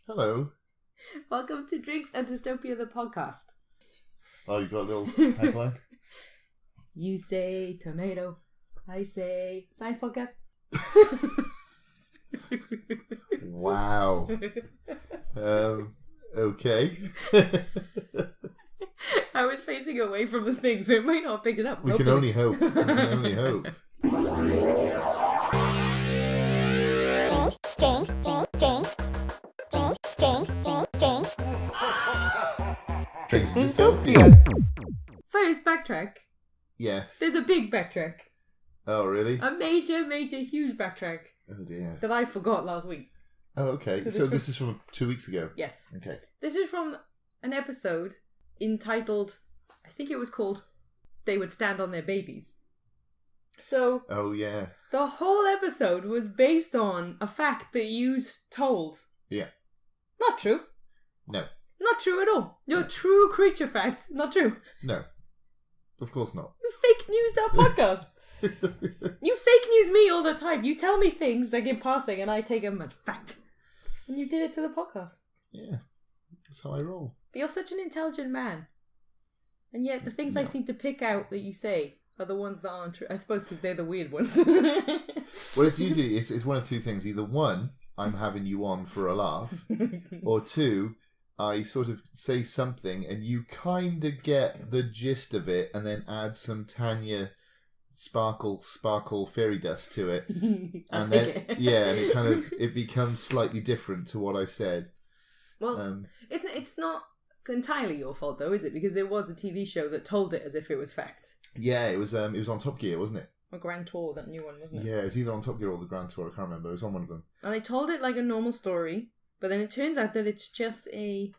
Hello. Welcome to Drinks and Dystopia, the podcast. Oh, you got a little tagline? You say tomato, I say science podcast. Wow. Okay. I was facing away from the thing, so it might not have picked it up. We can only hope. We can only hope. Drinks Dystopia. First, backtrack. Yes. There's a big backtrack. Oh, really? A major, huge backtrack Oh, dear. that I forgot last week. Oh, okay. So this is from 2 weeks ago? Yes. Okay. This is from an episode entitled, I think it was called, They Would Stand on Their Babies. So, Oh, yeah. the whole episode was based on a fact that you told. Yeah. Not true. No. Not true at all. Your true creature fact. Not true. No. Of course not. You fake news that podcast. You fake news me all the time. You tell me things like in passing and I take them as fact. And you did it to the podcast. Yeah. That's how I roll. But you're such an intelligent man. And yet the things I seem to pick out that you say are the ones that aren't true. I suppose because they're the weird ones. Well, it's usually it's one of two things. Either one, I'm having you on for a laugh, or two, I sort of say something and you kind of get the gist of it and then add some Tanya sparkle fairy dust to it. And then and it kind of it becomes slightly different to what I said. Well, it's not entirely your fault though, is it? Because there was a TV show that told it as if it was fact. Yeah, it was on Top Gear, wasn't it? A Grand Tour, that new one, wasn't it? Yeah, it was either on Top Gear or the Grand Tour, I can't remember. It was on one of them. And they told it like a normal story, but then it turns out that it's just a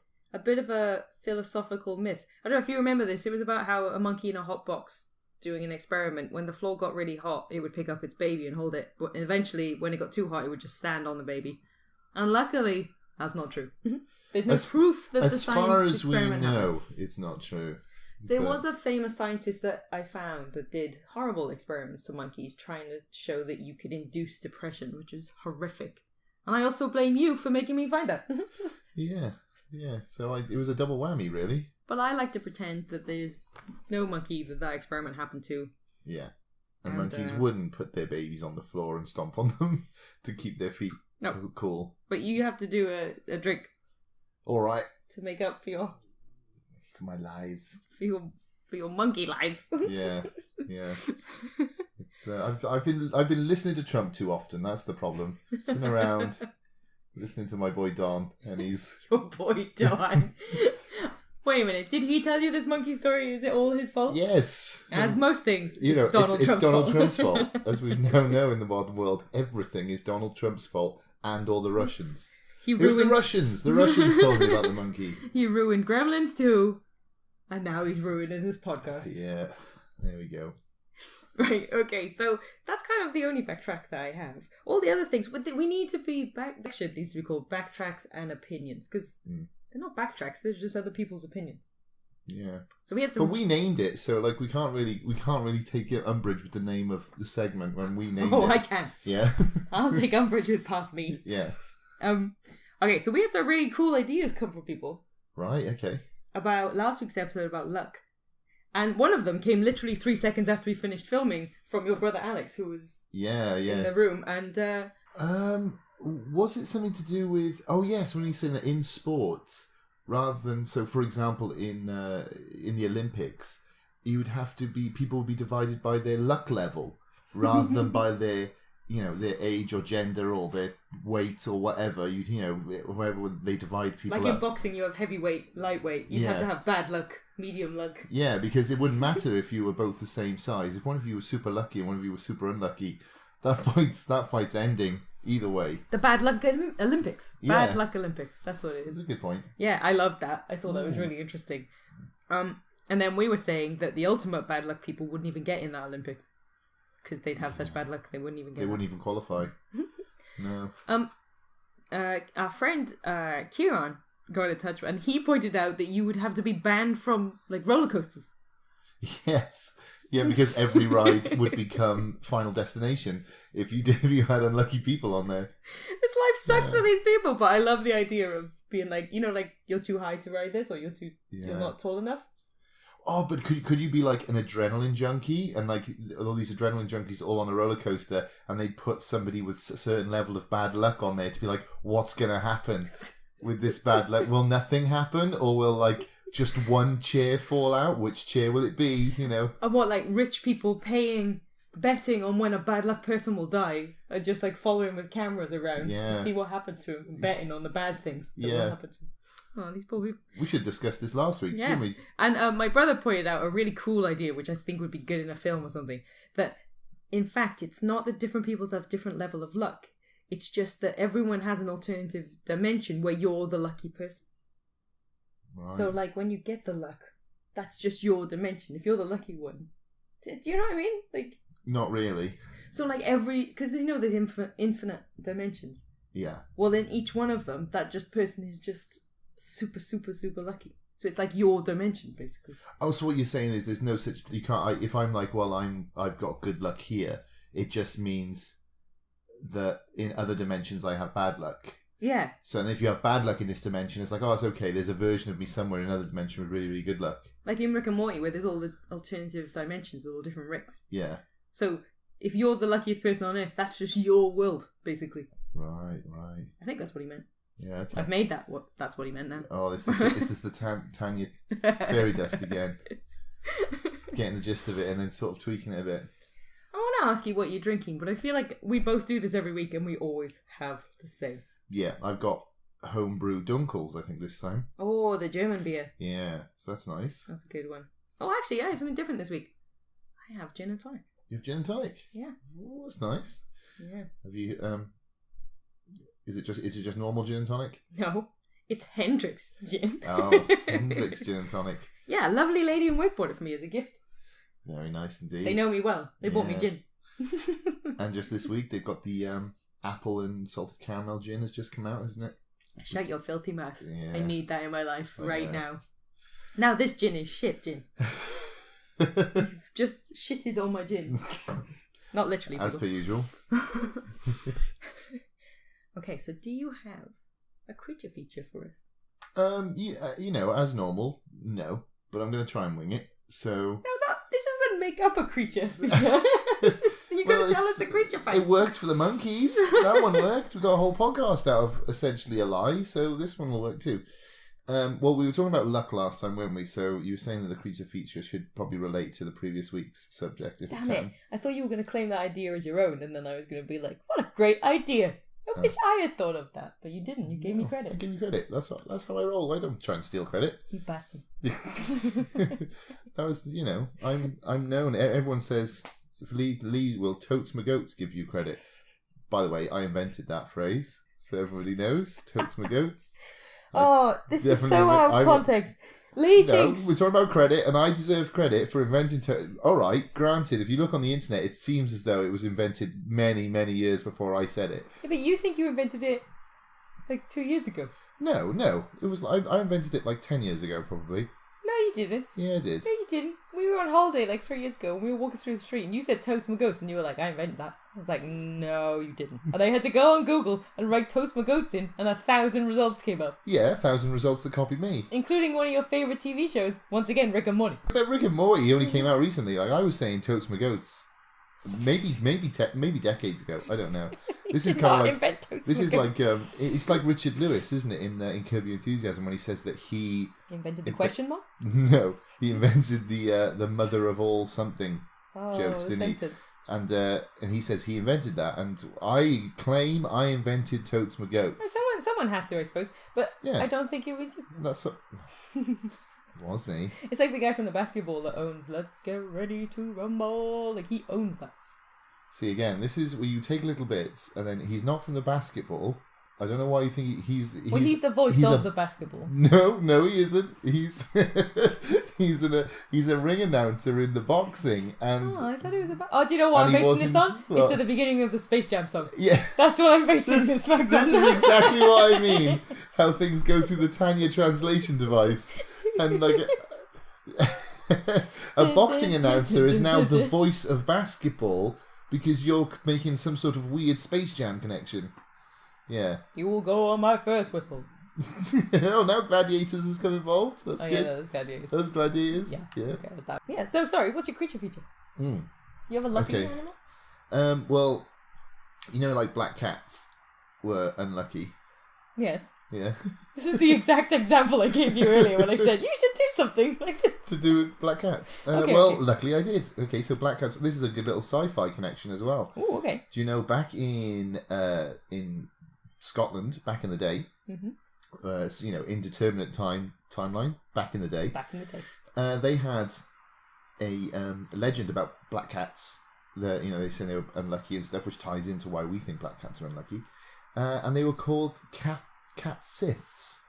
bit of a philosophical myth. I don't know if you remember this. It was about how a monkey in a hot box doing an experiment, when the floor got really hot, it would pick up its baby and hold it. But eventually, when it got too hot, it would just stand on the baby. And luckily, that's not true. There's no proof that the science experiment happened. As far as we know, it's not true. There was a famous scientist that I found that did horrible experiments to monkeys, trying to show that you could induce depression, which is horrific. And I also blame you for making me find that. Yeah. So it was a double whammy, really. But I like to pretend that there's no monkey that experiment happened to. Yeah. And monkeys wouldn't put their babies on the floor and stomp on them to keep their feet cool. But you have to do a drink. All right. To make up for For my lies. For your monkey lies. Yeah. It's I've been listening to Trump too often. That's the problem. Sitting around listening to my boy Don, and he's your boy Don. Wait a minute. Did he tell you this monkey story? Is it all his fault? Yes. As most things, it's Donald Trump's fault. As we now know in the modern world, everything is Donald Trump's fault, and all the Russians. It was the Russians. The Russians told me about the monkey. He ruined Gremlins too, and now he's ruining his podcast. Yeah. There we go. Right, okay, so that's kind of the only backtrack that I have. All the other things, we need to be that shit needs to be called backtracks and opinions, because they're not backtracks, they're just other people's opinions. Yeah. So we had some... But we named it, so like we can't really take umbrage with the name of the segment when we named it. Oh, I can. Yeah. I'll take umbrage with past me. Yeah. Okay, so we had some really cool ideas come from people. Right, okay. About last week's episode about luck. And one of them came literally 3 seconds after we finished filming from your brother Alex, who was in the room. And was it something to do with? Oh yes, when he's saying that in sports, rather than for example, in the Olympics, you would have to people would be divided by their luck level rather than by their their age or gender or their weight or whatever. Wherever they divide people like up. in boxing, you have heavyweight, lightweight. You have to have bad luck. Medium luck. Yeah, because it wouldn't matter if you were both the same size. If one of you was super lucky and one of you was super unlucky, that fight's ending either way. The bad luck Olympics. Yeah. Bad luck Olympics. That's what it is. That's a good point. Yeah, I loved that. I thought that was really interesting. And then we were saying that the ultimate bad luck people wouldn't even get in the Olympics because they'd have such bad luck they wouldn't even get. They wouldn't even qualify. No. Our friend Kieran got in touch and he pointed out that you would have to be banned from like roller coasters. Yes. Yeah, because every ride would become Final Destination if you had unlucky people on there. This life sucks for these people, but I love the idea of being like, like you're too high to ride this, or you're not tall enough. Oh, but could you be like an adrenaline junkie and like all these adrenaline junkies all on a roller coaster, and they put somebody with a certain level of bad luck on there to be like, what's gonna happen with this bad luck? Will nothing happen, or will like just one chair fall out? Which chair will it be? And what, like rich people betting on when a bad luck person will die, and just like following with cameras around to see what happens to him, betting on the bad things that will happen to him. Oh, these poor people. We should discuss this last week, shouldn't we? And my brother pointed out a really cool idea, which I think would be good in a film or something, that in fact it's not that different people have different level of luck. It's just that everyone has an alternative dimension where you're the lucky person. Right. So like when you get the luck, that's just your dimension. If you're the lucky one. Do you know what I mean? Like, not really. So like because there's infinite dimensions. Yeah. Well, in each one of them, that person is just super, super, super lucky. So it's like your dimension, basically. Oh, so what you're saying is there's no such... You can't... if I'm like, well, I've got good luck here, it just means that in other dimensions I have bad luck. Yeah. So if you have bad luck in this dimension, it's like, oh, it's okay. There's a version of me somewhere in another dimension with really, really good luck. Like in Rick and Morty, where there's all the alternative dimensions with all different Ricks. Yeah. So if you're the luckiest person on Earth, that's just your world, basically. Right. I think that's what he meant. Yeah, okay. I've made that's what he meant now. Oh, this is the Tanya fairy dust again. Getting the gist of it and then sort of tweaking it a bit. I want to ask you what you're drinking, but I feel like we both do this every week and we always have the same. Yeah, I've got homebrew Dunkels, I think, this time. Oh, the German beer. Yeah, so that's nice. That's a good one. Oh, actually, I have something different this week. I have gin and tonic. You have gin and tonic? Yeah. Oh, that's nice. Yeah. Have you, is it just normal gin and tonic? No, it's Hendrick's gin. Oh, Hendrick's gin and tonic. Yeah, a lovely lady in work bought it for me as a gift. Very nice indeed. They know me well. They bought me gin. And just this week, they've got the apple and salted caramel gin has just come out, hasn't it? Shut your filthy mouth. Yeah. I need that in my life now. Now this gin is shit gin. You've just shitted on my gin. Not literally. As per usual. Okay, so do you have a creature feature for us? As normal, no. But I'm going to try and wing it. So this doesn't make up a creature feature. You're going to tell us a creature fact. It worked for the monkeys. That one worked. We got a whole podcast out of essentially a lie, so this one will work too. Well, we were talking about luck last time, weren't we? So you were saying that the creature feature should probably relate to the previous week's subject, if Damn it can. it. I thought you were going to claim that idea as your own, and then I was going to be like, what a great idea. I wish I had thought of that, but you didn't. You gave me credit. I gave you credit. That's how I roll. I don't try and steal credit. You bastard. That was, I'm known. Everyone says, if Lee will totes my goats give you credit. By the way, I invented that phrase, so everybody knows. Totes my goats. Oh, this is so out of context. Lee thinks... we're talking about credit, and I deserve credit for inventing... Alright, granted, if you look on the internet, it seems as though it was invented many, many years before I said it. Yeah, but you think you invented it, 2 years ago. No. It was I invented it 10 years ago, probably. No, you didn't. Yeah, I did. No, you didn't. We were on holiday 3 years ago, and we were walking through the street, and you said toast my goats, and you were like, I invented that. I was like, no, you didn't. And I had to go on Google and write toast my goats in, and 1,000 results came up. Yeah, 1,000 results that copied me. Including one of your favourite TV shows, once again, Rick and Morty. But Rick and Morty only came out recently. I was saying toast my goats. Maybe decades ago. I don't know. This is kind of like it's like Richard Lewis, isn't it? In Curb Your Enthusiasm, when he says that he invented the question mark. No, he invented the mother of all something jokes, didn't sentence. he? And he says he invented that, and I claim I invented totes my goats. Someone had to, I suppose, but yeah. I don't think it was you. It was me. It's like the guy from the basketball that owns "Let's Get Ready to Rumble." He owns that. See, again, this is where you take little bits, and then he's not from the basketball. I don't know why you think he's the voice of the basketball. No, he isn't. He's a ring announcer in the boxing, and I thought he was about. Oh, do you know what I'm basing this on? It's at the beginning of the Space Jam song. Yeah, that's what I'm basing this fact on. This is exactly what I mean. How things go through the Tanya translation device, and A boxing announcer is now the voice of basketball because you're making some sort of weird Space Jam connection. Yeah. You will go on my first whistle. Oh, now Gladiators has come involved. That's good. Yeah, that was Gladiators. Those Gladiators. Yeah. Okay, yeah, so sorry, what's your creature feature? You have a lucky animal? Well, like black cats were unlucky. Yes. Yeah. This is the exact example I gave you earlier when I said you should do something like this. To do with black cats. Okay. Luckily I did. Okay, so black cats. This is a good little sci-fi connection as well. Oh, okay. Do you know back in Scotland, back in the day, indeterminate timeline, back in the day. They had a legend about black cats. That they say they were unlucky and stuff, which ties into why we think black cats are unlucky. And they were called cat Siths.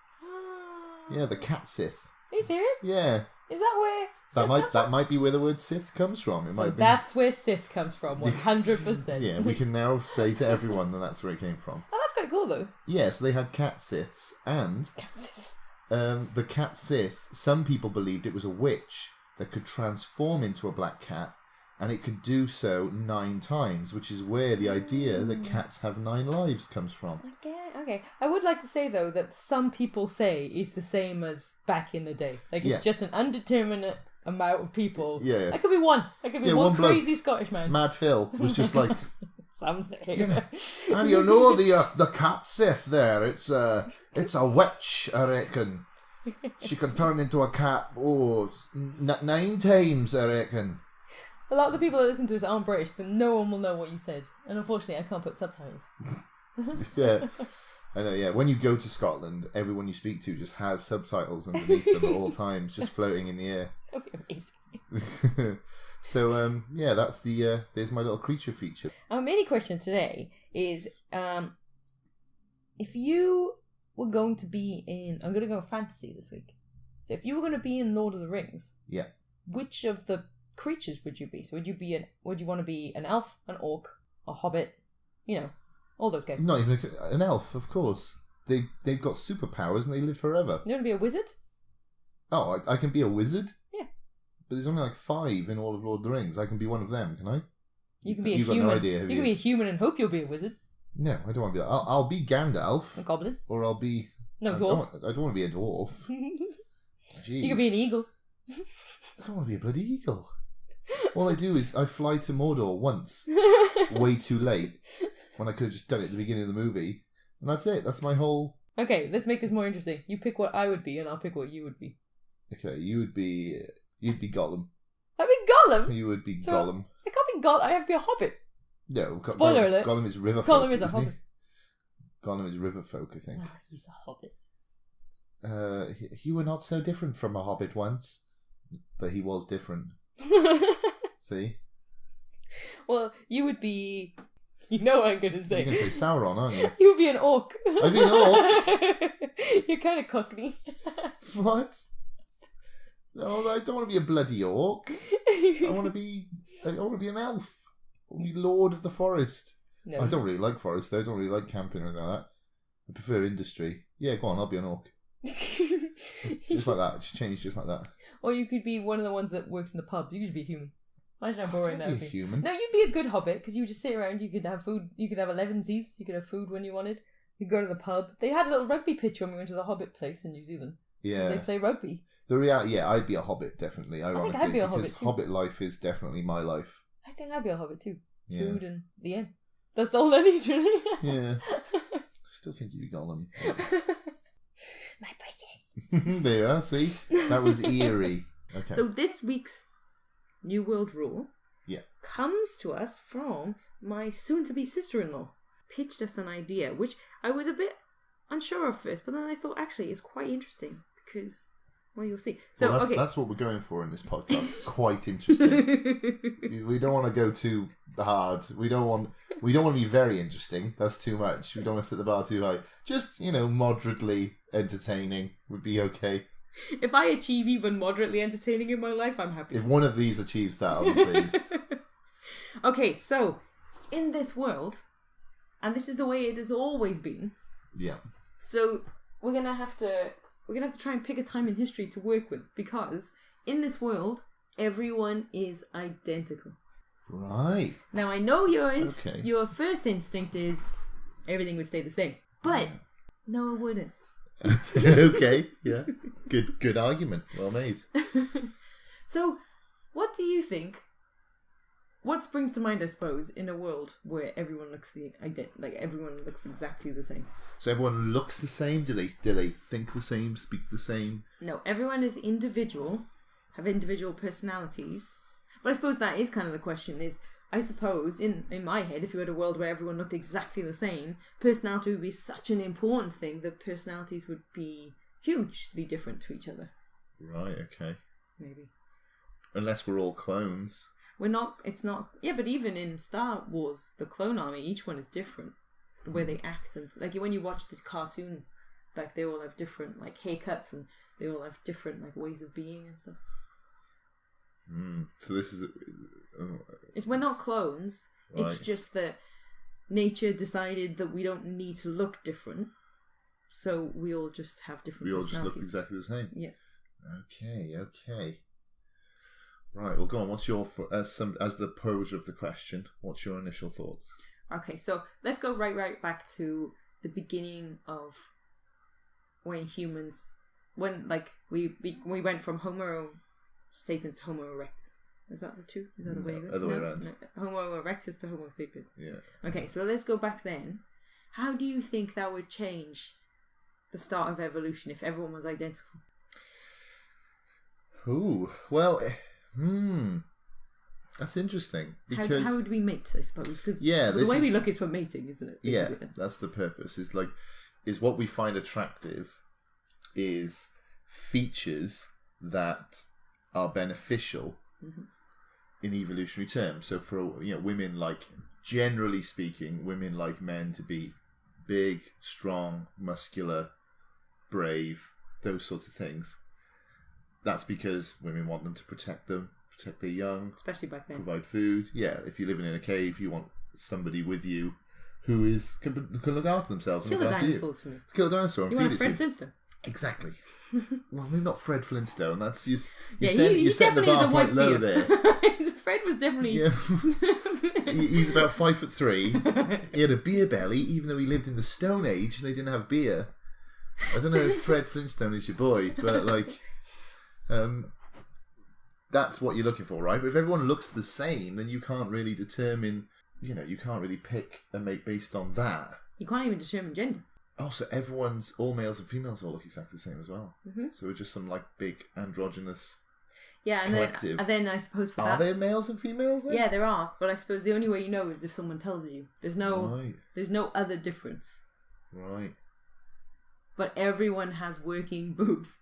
Yeah, the cat Sith. Are you serious? Yeah. Is that where that might be where the word Sith comes from. That's where Sith comes from, 100%. Yeah, we can now say to everyone that that's where it came from. Oh, that's quite cool though. Yeah, so they had cat Siths, and the cat Sith. Some people believed it was a witch that could transform into a black cat. And it could do so 9 times, which is where the idea that cats have 9 lives comes from. Okay. I would like to say, though, that some people say is the same as back in the day. Like, it's just an undeterminate amount of people. Yeah. That could be one. That could be one crazy Scottish man. Mad Phil was just like... Some say. And the cat Sith there, it's a witch, I reckon. She can turn into a cat, 9 times, I reckon. A lot of the people that listen to this aren't British, then no one will know what you said. And unfortunately, I can't put subtitles. Yeah. I know, yeah. When you go to Scotland, everyone you speak to just has subtitles underneath them at all times, just floating in the air. That'd be amazing. So, that's there's my little creature feature. Our main question today is, if you were going to be in... I'm going to go fantasy this week. So if you were going to be in Lord of the Rings... Yeah. Which of the creatures would you be? So would you want to be an elf, an orc, a hobbit, all those guys? Not even an elf, of course. They've got superpowers and they live forever. You want to be a wizard? Oh, I can be a wizard? Yeah. But there's only 5 in all of Lord of the Rings. I can be one of them, can I? You can be a You've human. Got no idea, you can be a human and hope you'll be a wizard. No, I don't want to be that. I'll be Gandalf. A goblin. Or I'll be... No, dwarf. I don't want to be a dwarf. Jeez. You can be an eagle. I don't want to be a bloody eagle. All I do is I fly to Mordor once, way too late, when I could have just done it at the beginning of the movie, and that's it. That's my whole... Okay, let's make this more interesting. You pick what I would be, and I'll pick what you would be. Okay, you'd be Gollum. I'd be Gollum? You would be Gollum. I can't be Gollum. I have to be a hobbit. No, Spoiler alert. Gollum is river folk. Gollum is a hobbit. Gollum is river folk, I think. Oh, he's a hobbit. You were not so different from a hobbit once, but he was different. See? Well, you would be... You know what I'm going to say. You're going to say Sauron, aren't you? You would be an orc. I'd be an orc? You're kind of cockney. What? No, I don't want to be a bloody orc. I want to be an elf. I want to be Lord of the Forest. No. I don't really like forest, though. I don't really like camping or anything like that. I prefer industry. Yeah, go on, I'll be an orc. Just like that. Just change just like that. Or you could be one of the ones that works in the pub. You could just be a human. Imagine how boring that would be. Human. No, you'd be a good hobbit because you would just sit around. You could have food. You could have 11sies. You could have food when you wanted. You could go to the pub. They had a little rugby pitch when we went to the Hobbit place in New Zealand. Yeah. They play rugby. The reality, yeah, I'd be a hobbit, definitely. Ironically, I think I'd be a hobbit because too. hobbit life is definitely my life. I think I'd be a hobbit too. Yeah. Food and the end. That's all I need, really. Yeah. Still think you'd be Gollum. My britches. There you are, see? That was eerie. Okay. So this week's New World Rule comes to us from my soon-to-be sister-in-law. Pitched us an idea, which I was a bit unsure of first, but then I thought, actually, it's quite interesting, because, well, you'll see. So, that's what we're going for in this podcast. Quite interesting. We don't want to go too hard. We don't want to be very interesting. That's too much. We don't want to set the bar too high. Just, moderately entertaining would be okay. If I achieve even moderately entertaining in my life, I'm happy. If one of these achieves that, I'll be pleased. Okay, so, in this world, and this is the way it has always been. Yeah. So, we're gonna have to try and pick a time in history to work with, because in this world, Everyone is identical. Right. Now, I know Okay. your first instinct is everything would stay the same. But, no, it wouldn't. Okay. Yeah. Good argument. Well made. So, what do you think? What springs to mind, I suppose, in a world where everyone looks everyone looks exactly the same? So everyone looks the same? Do they think the same? Speak the same? No, everyone is individual, have individual personalities. But I suppose that is kind of the question, is, I suppose, in my head, if you had a world where everyone looked exactly the same, personality would be such an important thing that personalities would be hugely different to each other. Right, okay. Maybe. Unless we're all clones. Yeah, but even in Star Wars, the clone army, each one is different. The way they act, and like when you watch this cartoon, like they all have different like haircuts and they all have different like ways of being and stuff. So this is... We're not clones. Right. It's just that nature decided that we don't need to look different, so we all just have different We all just personalities. look exactly the same? Yeah. Okay. Right, well, go on. What's your... As the poser of the question, what's your initial thoughts? Okay, so let's go right back to the beginning of when humans... When, like, we went from Homo sapiens to Homo erectus. Is that the two? Is that the way it goes? Other way around. No. Homo erectus to Homo sapiens. Yeah. Okay, so let's go back then. How do you think that would change the start of evolution if everyone was identical? Ooh, well, that's interesting. Because How would we mate, I suppose? Because the way we look is for mating, isn't it? Yeah, Basically. that's the purpose. Is what we find attractive is features that are beneficial in evolutionary terms. So for women, like, generally speaking, women like men to be big, strong, muscular, brave, those sorts of things. That's because women want them to protect their young, Especially back then. provide food. Yeah, if you're living in a cave, you want somebody with you who can look after themselves Kill and the look after you. dinosaurs for me. Kill a dinosaur and You feed want it a Fred to you. Flintstone? Exactly. Well, maybe not Fred Flintstone. That's you Yeah, set the definitely is bar a quite wife low beater. there. Fred was definitely... Yeah. He's about 5'3". He had a beer belly, even though he lived in the Stone Age and they didn't have beer. I don't know if Fred Flintstone is your boy, but that's what you're looking for, right? But if everyone looks the same, then you can't really determine, you can't really pick a mate based on that. You can't even determine gender. Oh, so all males and females all look exactly the same as well. Mm-hmm. So we're just some big androgynous collective. And then I suppose for Are that... there males and females then? Yeah, there are. But I suppose the only way you know is if someone tells you. There's no other difference. Right. But everyone has working boobs.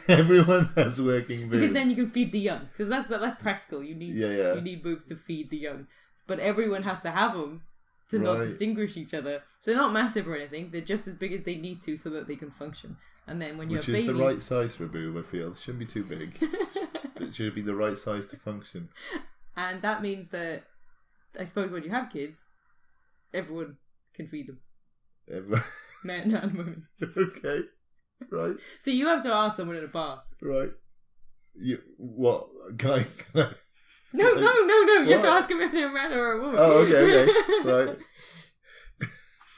Everyone has working boobs. Because then you can feed the young. Because that's practical. You need you need boobs to feed the young. But everyone has to have them to not distinguish each other. So they're not massive or anything. They're just as big as they need to so that they can function. And then when you have babies... Which is the right size for a boob, I feel. It shouldn't be too big. It should be the right size to function. And that means that, I suppose when you have kids, everyone can feed them. Everyone... Men and women. Okay. Right. So you have to ask someone at a bar. Right. What? Can I... No. You have to ask them if they're a man or a woman. Oh, okay. Right.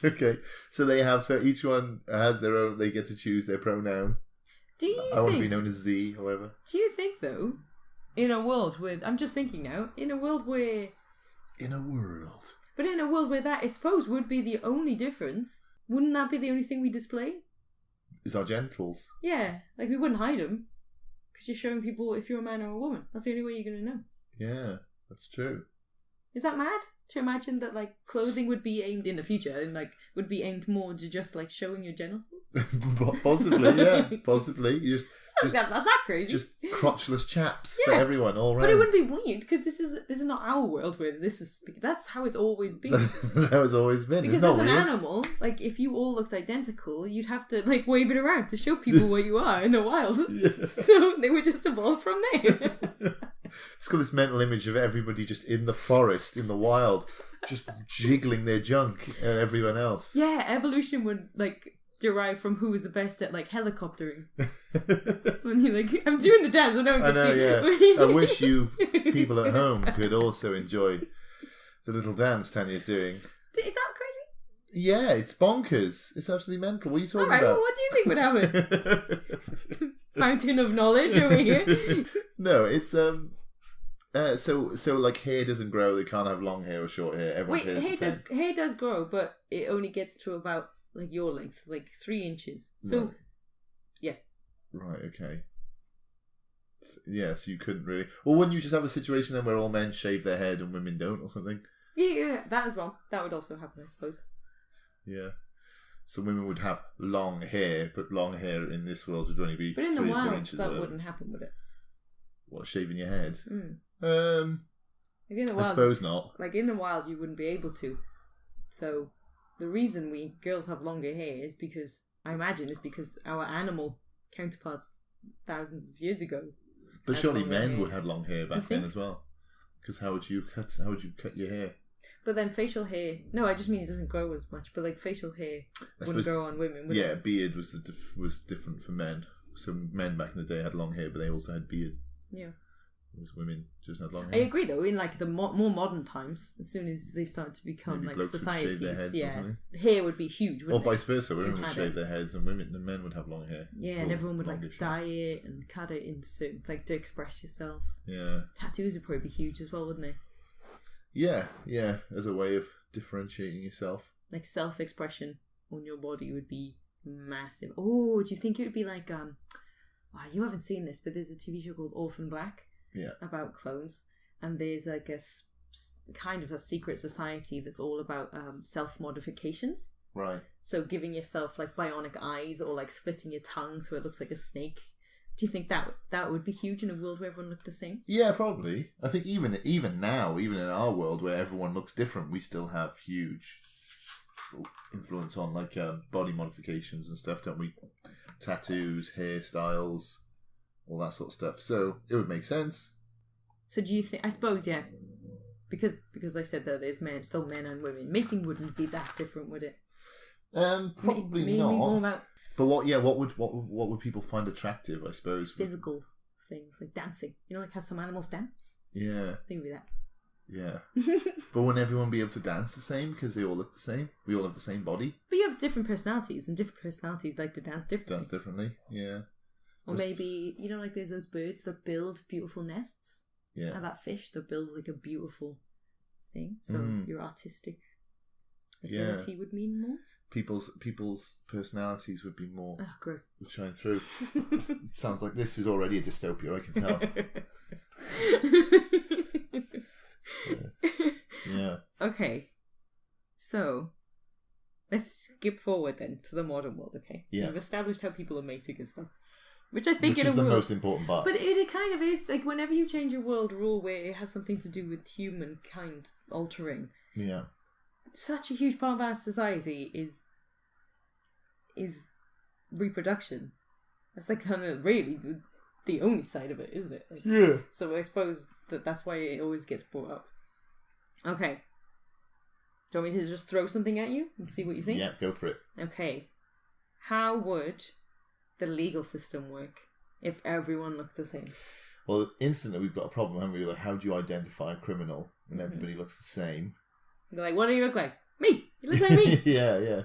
Okay. So each one has their own, they get to choose their pronoun. Do you think... I want to be known as Z, however. Do you think, though, in a world with... I'm just thinking now, in a world where... But in a world where that, I suppose, would be the only difference, wouldn't that be the only thing we display? Is our genitals. Yeah. Like, we wouldn't hide them. Because you're showing people if you're a man or a woman. That's the only way you're going to know. Yeah, that's true. Is that mad? To imagine that, like, clothing would be aimed in the future and, like, would be aimed more to just, like, showing your genitals? Possibly, yeah. Possibly. That's that crazy. Just crotchless chaps for everyone all round. But it wouldn't be weird because this is not our world where that's how it's always been. That's how it's always been. Because as an animal, like, if you all looked identical, you'd have to, like, wave it around to show people where you are in the wild. Yeah. So they would just evolve from there. It's got this mental image of everybody just in the forest, in the wild, just jiggling their junk and everyone else. Yeah, evolution would, like, derived from who was the best at like helicoptering. When you're like, I'm doing the dance, but no one I can know, see. yeah. I wish you people at home could also enjoy the little dance Tanya's doing. Is that crazy? Yeah, it's bonkers. It's absolutely mental. What are you talking Alright, about? well, what do you think would happen? Fountain of knowledge over here. No, it's so like hair doesn't grow. They can't have long hair or short hair. Everyone's Wait, hair is the same. hair does grow, but it only gets to about like your length, like 3 inches. So, Right. yeah. Right. Okay. Yeah, so you couldn't really. Well, wouldn't you just have a situation then where all men shave their head and women don't, or something? Yeah, that as well. That would also happen, I suppose. Yeah. So women would have long hair, but long hair in this world would only be But in the 3 or 4 wild, inches. that wouldn't happen, would it? What, shaving your head? Like in the I wild, suppose not. Like in the wild, you wouldn't be able to. So the reason girls have longer hair is because our animal counterparts thousands of years ago. But had surely longer men hair. would have long hair back You think? then as well. Because how would you cut your hair? But then facial hair. No, I just mean it doesn't grow as much. But like facial hair wouldn't suppose- grow on women. Would Yeah, it? beard was was different for men. So men back in the day had long hair, but they also had beards. Yeah. Whereas women just had long I hair. agree though. In like the more modern times, as soon as they start to become Maybe like blokes would shave their societies, heads or yeah, something. hair would be huge. Or Wouldn't vice versa, If women you would had shave it. their heads and the men would have long hair. Yeah, and Or everyone would like longish dye it and cut it in certain, like to express yourself. hair. Tattoos would probably be huge as well, wouldn't they? Yeah, as a way of differentiating yourself. Like self-expression on your body would be massive. Oh, do you think it would be like you haven't seen this, but there's a TV show called Orphan Black. Yeah. About clones, and there's like a kind of a secret society that's all about self-modifications. Right. So giving yourself like bionic eyes or like splitting your tongue so it looks like a snake. Do you think that would be huge in a world where everyone looked the same? Yeah, probably. I think even now, even in our world where everyone looks different, we still have huge influence on like body modifications and stuff, don't we? Tattoos, hairstyles, all that sort of stuff. So it would make sense. So do you think? I suppose yeah, because I said that there's still men and women. Mating wouldn't be that different, would it? Probably Maybe not. more about But what would people find attractive? I suppose. physical things like dancing. You know, like how some animals dance. Yeah, Think of that. yeah. But wouldn't everyone be able to dance the same because they all look the same? We all have the same body. But you have different personalities, and different personalities like to dance differently. Dance differently. Yeah. Or maybe, you know, like there's those birds that build beautiful nests. Yeah. And that fish that builds like a beautiful thing. So your artistic Yeah. ability would mean more. People's personalities would be more Oh, gross. would shine through. It sounds like this is already a dystopia, I can tell. Yeah. Okay. So, let's skip forward then to the modern world, okay? So Yeah. we've established how people are mating and stuff. Which I think Which in is a the world... most important part. But it kind of is, like, whenever you change a world rule where it has something to do with humankind altering, Yeah. such a huge part of our society is reproduction. That's like kind of really the only side of it, isn't it? Like, Yeah. so I suppose that's why it always gets brought up. Okay. Do you want me to just throw something at you and see what you think? Yeah, go for it. Okay. How would the legal system work if everyone looked the same? Well, instantly we've got a problem, haven't we? Like, how do you identify a criminal when everybody looks the same? They're like, what do you look like? Me! You look like me! Yeah.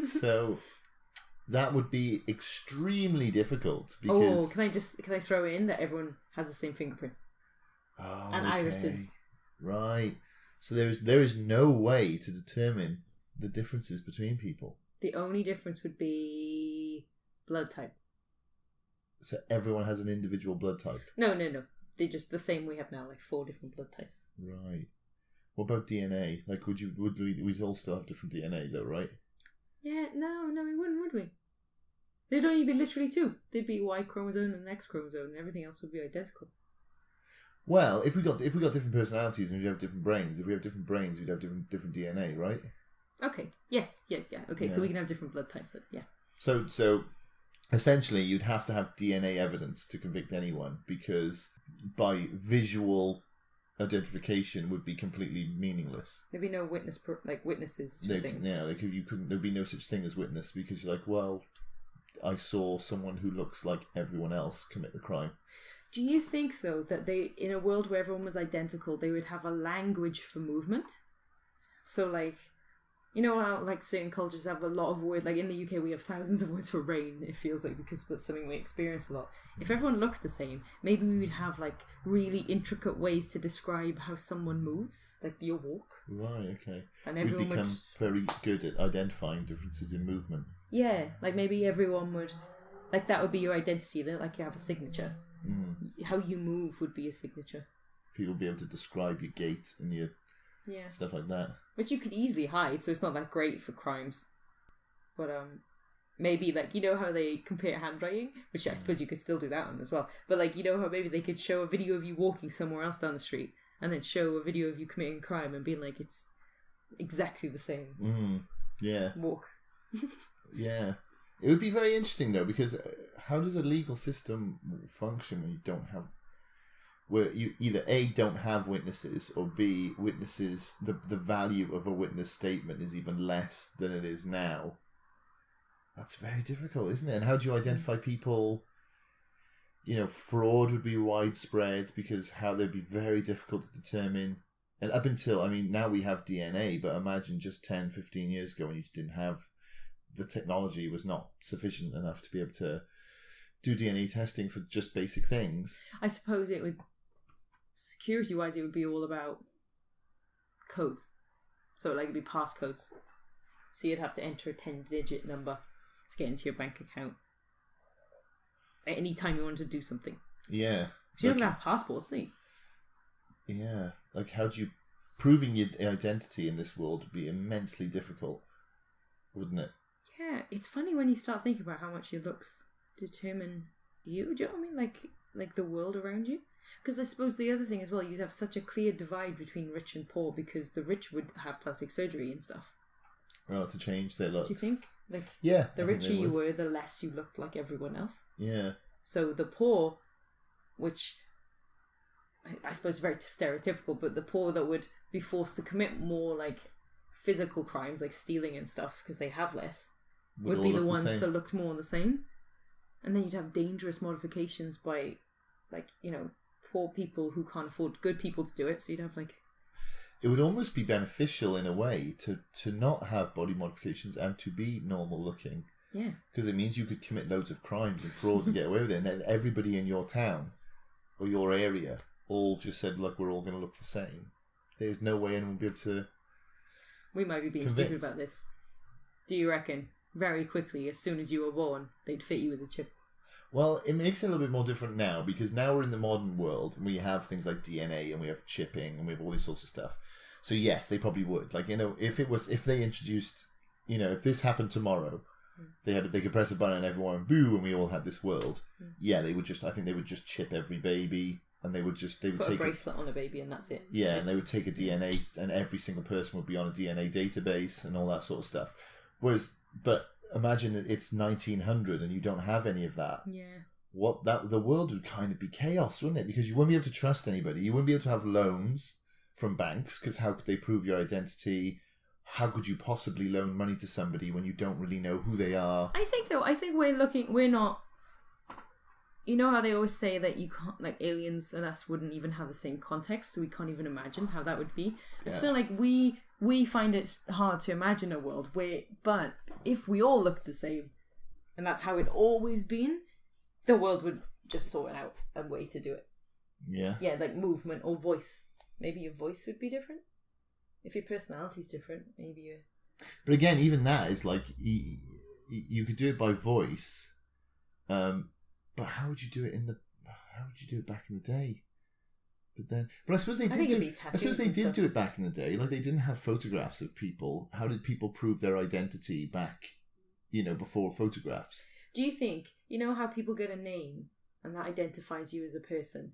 So that would be extremely difficult because... can I throw in that everyone has the same fingerprints? Oh, And okay. irises. Right. So there is no way to determine the differences between people. The only difference would be blood type. So everyone has an individual blood type. No. They're just the same we have now, like 4 different blood types. Right. What about DNA? Like, we'd all still have different DNA though, right? Yeah, no, we wouldn't, would we? There'd only be literally 2. There'd be Y chromosome and X chromosome, and everything else would be identical. Well, if we got different personalities and we have different brains, if we have different brains, we'd have different DNA, right? Okay. Yes, yeah. Okay, so Yeah. we can have different blood types then, yeah. So essentially you'd have to have DNA evidence to convict anyone because by visual identification would be completely meaningless. There'd be no witnesses to things. Yeah, there'd be no such thing as witness, because you're like, well, I saw someone who looks like everyone else commit the crime. Do you think, though, that they, in a world where everyone was identical, they would have a language for movement? So, like, you know how, like, certain cultures have a lot of words, like in the UK we have thousands of words for rain, it feels like, because that's something we experience a lot. If everyone looked the same, maybe we would have, like, really intricate ways to describe how someone moves, like your walk. Right, okay. And everyone We'd become very good at identifying differences in movement. Yeah, like maybe everyone would, like that would be your identity, like you have a signature. How you move would be a signature. People would be able to describe your gait and your stuff like that. Which you could easily hide, so it's not that great for crimes. But maybe, like, you know how they compare handwriting? Which I suppose you could still do that one as well. But, like, you know how maybe they could show a video of you walking somewhere else down the street and then show a video of you committing a crime and being like, it's exactly the same. Yeah. Walk. Yeah. It would be very interesting, though, because how does a legal system function when you don't have... where you either A, don't have witnesses, or B, witnesses, the value of a witness statement is even less than it is now. That's very difficult, isn't it? And how do you identify people? You know, fraud would be widespread, because how they'd be very difficult to determine. And up until, I mean, now we have DNA, but imagine just 10, 15 years ago when you just didn't have... the technology was not sufficient enough to be able to do DNA testing for just basic things. I suppose it would... security-wise, it would be all about codes. So, like, it'd be passcodes. So you'd have to enter a 10-digit number to get into your bank account at any time you wanted to do something. Yeah. So you don't have passports, do you? Yeah. Like, how do you... proving your identity in this world would be immensely difficult, wouldn't it? Yeah, it's funny when you start thinking about how much your looks determine you. Do you know what I mean? Like the world around you. Because I suppose the other thing as well, you'd have such a clear divide between rich and poor, because the rich would have plastic surgery and stuff. Well, to change their looks. Do you think? Like, yeah. The richer you were, the less you looked like everyone else. Yeah. So the poor, which I suppose is very stereotypical, but the poor that would be forced to commit more like physical crimes, like stealing and stuff, because they have less, would be the ones that looked more the same. And then you'd have dangerous modifications by, like, you know, poor people who can't afford good people to do it. So you'd have, like... It would almost be beneficial in a way to not have body modifications and to be normal looking. Yeah. Because it means you could commit loads of crimes and fraud and get away with it. And everybody in your town or your area all just said, look, we're all going to look the same. There's no way anyone would be able to... We might be being stupid about this. Do you reckon? Very quickly, as soon as you were born, they'd fit you with a chip. Well, it makes it a little bit more different now, because now we're in the modern world and we have things like DNA and we have chipping and we have all these sorts of stuff. So yes, they probably would. Like, you know, if they introduced, you know, if this happened tomorrow, they could press a button and everyone boo and we all had this world. Yeah, I think they would just chip every baby, and they would put take a bracelet on a baby and that's it. Yeah, and they would take a DNA, and every single person would be on a DNA database and all that sort of stuff. But imagine it's 1900 and you don't have any of that. Yeah. The world would kind of be chaos, wouldn't it? Because you wouldn't be able to trust anybody. You wouldn't be able to have loans from banks, because how could they prove your identity? How could you possibly loan money to somebody when you don't really know who they are? I think we're not... You know how they always say that you can't, like, aliens and us wouldn't even have the same context, so we can't even imagine how that would be. Yeah. I feel like we find it hard to imagine a world but if we all looked the same, and that's how it always been, the world would just sort out a way to do it. Yeah. Yeah, like movement or voice. Maybe your voice would be different. If your personality's different, maybe you... But again, even that is like, you could do it by voice, but how would you do it back in the day? But I suppose they did do it back in the day. Like, they didn't have photographs of people. How did people prove their identity back, you know, before photographs? Do you think, you know how people get a name and that identifies you as a person?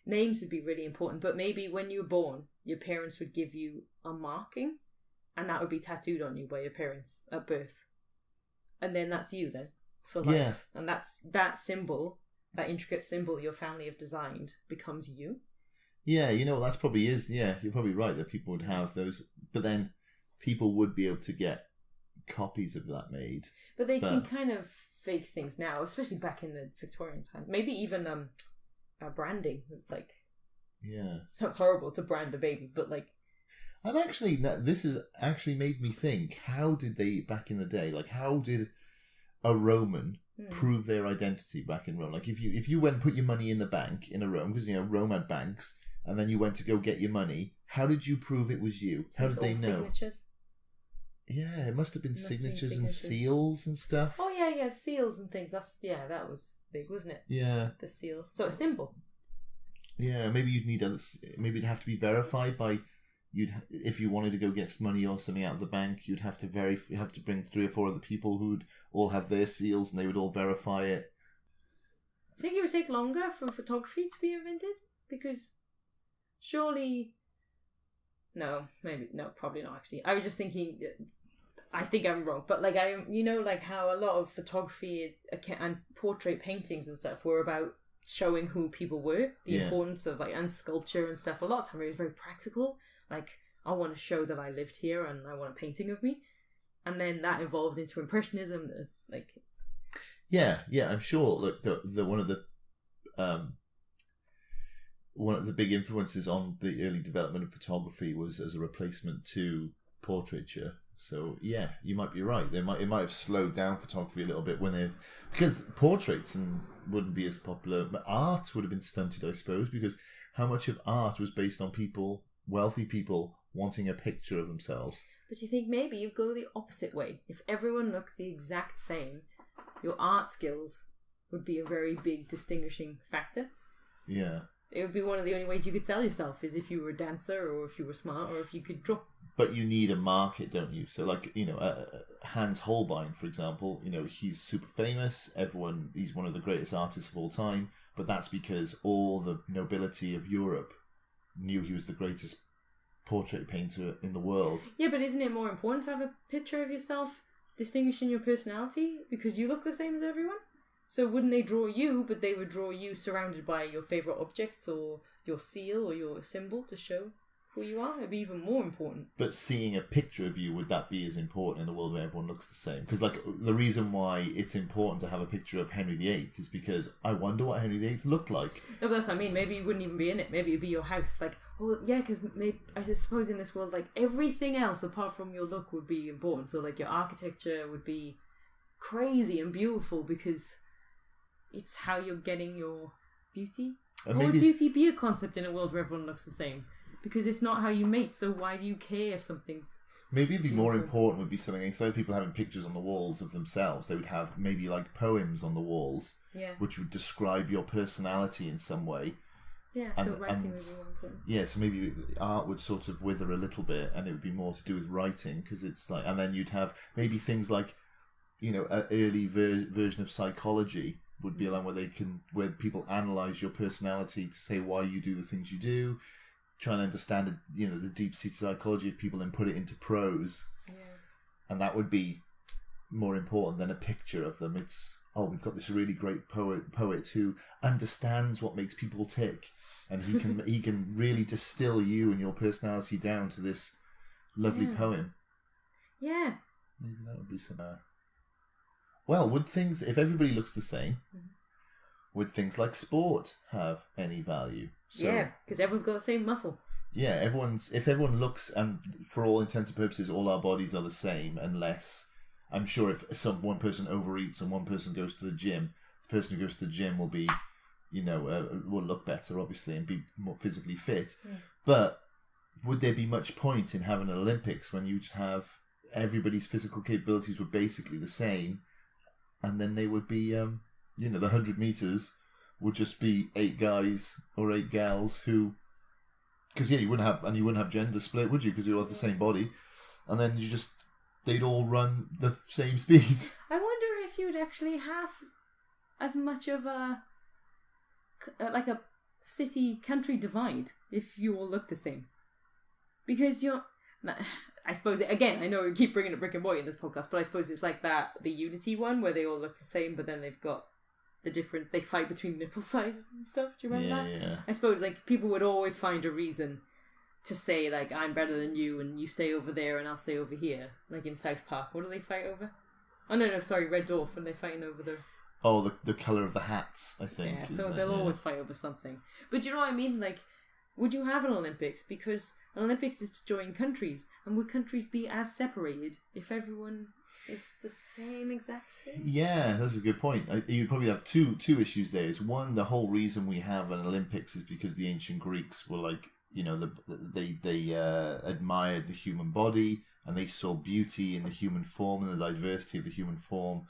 Names would be really important, but maybe when you were born, your parents would give you a marking, and that would be tattooed on you by your parents at birth. And then that's you then, for life. Yeah. And that symbol, that intricate symbol your family have designed, becomes you. Yeah, that's probably is. Yeah, you're probably right that people would have those, but then people would be able to get copies of that made. But they can kind of fake things now, especially back in the Victorian time. Maybe even branding was like. Yeah. Sounds horrible to brand a baby, but like. This has actually made me think. How did they back in the day? Like, how did a Roman prove their identity back in Rome? Like, if you went and put your money in the bank in a Rome, because Rome had banks, and then you went to go get your money, how did you prove it was you? How did they know? Signatures. Yeah, it must have been signatures and seals and stuff. Oh yeah, seals and things. That was big, wasn't it? Yeah. The seal. So a symbol. Yeah, maybe you'd need others. Maybe it'd have to be verified by. If you wanted to go get money or something out of the bank, you'd have to bring 3 or 4 other people who'd all have their seals, and they would all verify it. I think it would take longer for photography to be invented, because surely. No, probably not. Actually, I was just thinking. I think I'm wrong, but like like how a lot of photography and portrait paintings and stuff were about showing who people were, the importance of and sculpture and stuff. A lot of time it was very practical. Like, I want to show that I lived here and I want a painting of me, and then that evolved into impressionism. Yeah, I'm sure. Look, one of the big influences on the early development of photography was as a replacement to portraiture. So yeah, you might be right. It might have slowed down photography a little bit because portraits wouldn't be as popular. But art would have been stunted, I suppose, because how much of art was based on wealthy people wanting a picture of themselves? But you think maybe you go the opposite way. If everyone looks the exact same, your art skills would be a very big distinguishing factor. Yeah. It would be one of the only ways you could sell yourself is if you were a dancer or if you were smart or if you could draw. But you need a market, don't you? So, like, Hans Holbein, for example, he's super famous. He's one of the greatest artists of all time. But that's because all the nobility of Europe knew he was the greatest portrait painter in the world. Yeah, but isn't it more important to have a picture of yourself distinguishing your personality because you look the same as everyone? So wouldn't they draw you, but they would draw you surrounded by your favourite objects or your seal or your symbol to show who you are? It'd be even more important. But seeing a picture of you, would that be as important in a world where everyone looks the same? Because the reason why it's important to have a picture of Henry VIII is because I wonder what Henry VIII looked like. No, but that's what I mean. Maybe you wouldn't even be in it. Maybe it'd be your house. Like, oh yeah, because I just suppose in this world, like, everything else apart from your look would be important. So like your architecture would be crazy and beautiful because it's how you're getting your beauty. Or would beauty be a concept in a world where everyone looks the same? Because it's not how you mate, so why do you care if something's... Maybe it'd be more important would be something, instead of people having pictures on the walls of themselves, they would have maybe like poems on the walls, which would describe your personality in some way. Yeah, so writing would be more important. Yeah, so maybe art would sort of wither a little bit, and it would be more to do with writing, because it's like... And then you'd have maybe things like, an early version of psychology would be along where people analyse your personality to say why you do the things you do, try and understand the deep-seated psychology of people and put it into prose. Yeah. And that would be more important than a picture of them. It's, we've got this really great poet who understands what makes people tick, and he can really distill you and your personality down to this lovely poem. Yeah. Maybe that would be some... Well, if everybody looks the same, would things like sport have any value? So, yeah, because everyone's got the same muscle. Yeah, if everyone looks, and for all intents and purposes, all our bodies are the same, unless, I'm sure if one person overeats and one person goes to the gym, the person who goes to the gym will be, will look better, obviously, and be more physically fit. Yeah. But would there be much point in having an Olympics when you just have everybody's physical capabilities were basically the same, and then they would be, the 100 meters would just be 8 guys or 8 gals who, because you wouldn't have gender split, would you? Because you all have the same body, and then they'd all run the same speed. I wonder if you'd actually have as much of a city-country divide if you all look the same, because I suppose, again, I know we keep bringing up Rick and Morty in this podcast, but I suppose it's like the Unity one where they all look the same, but then they've got the difference. They fight between nipple sizes and stuff. Do you remember that? Yeah. I suppose like people would always find a reason to say like I'm better than you and you stay over there and I'll stay over here. Like in South Park, what do they fight over? Oh no, sorry, Red Dwarf, and they're fighting over the. Oh, the colour of the hats, I think. Yeah, so they'll always fight over something. But do you know what I mean? Like, would you have an Olympics? Because an Olympics is to join countries, and would countries be as separated if everyone is the same exact thing? Yeah, that's a good point. You probably have two issues there. Is one, the whole reason we have an Olympics is because the ancient Greeks were like, you know, they admired the human body and they saw beauty in the human form and the diversity of the human form.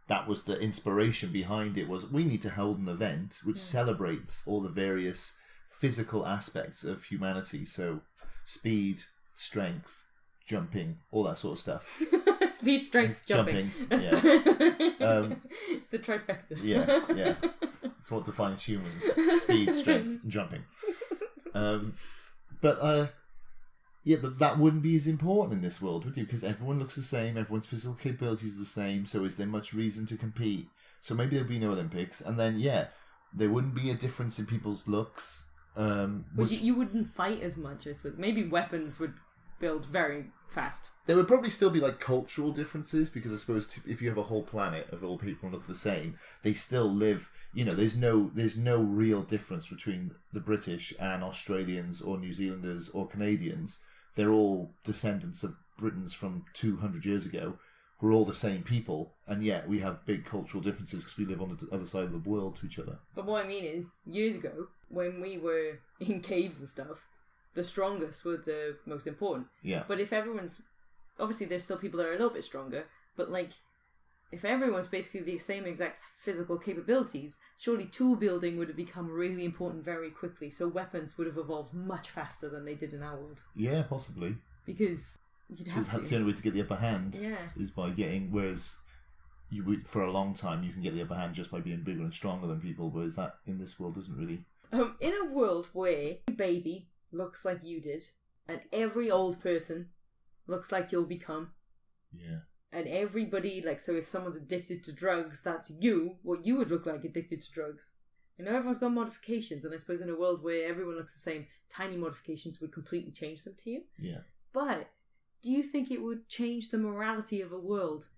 That was the inspiration behind it. Was we need to hold an event which celebrates all the various physical aspects of humanity. So speed, strength, jumping, all that sort of stuff. Speed, strength, jumping. Yeah. It's the trifecta. Yeah. It's what defines humans: speed, strength, and jumping. But that wouldn't be as important in this world, would you? Because everyone looks the same, everyone's physical capabilities are the same, so is there much reason to compete? So maybe there'd be no Olympics, and then, there wouldn't be a difference in people's looks. You wouldn't fight as much as with... Maybe weapons would build very fast. There would probably still be, like, cultural differences, because I suppose if you have a whole planet of all people who look the same, they still live... You know, there's no real difference between the British and Australians or New Zealanders or Canadians. They're all descendants of Britons from 200 years ago. We're all the same people, and yet we have big cultural differences because we live on the other side of the world to each other. But what I mean is, years ago, when we were in caves and stuff, the strongest were the most important. Yeah. But if everyone's... Obviously, there's still people that are a little bit stronger, but, like, if everyone's basically the same exact physical capabilities, surely tool building would have become really important very quickly, so weapons would have evolved much faster than they did in our world. Yeah, possibly. Because you'd have to. That's the only way to get the upper hand. Yeah. Is by getting... Whereas you would, for a long time, you can get the upper hand just by being bigger and stronger than people, whereas that in this world doesn't really... In a world where every baby looks like you did, and every old person looks like you'll become... Yeah. And everybody, like, so if someone's addicted to drugs, that's you, what you would look like addicted to drugs. You know, everyone's got modifications, and I suppose in a world where everyone looks the same, tiny modifications would completely change them to you. Yeah. But do you think it would change the morality of a world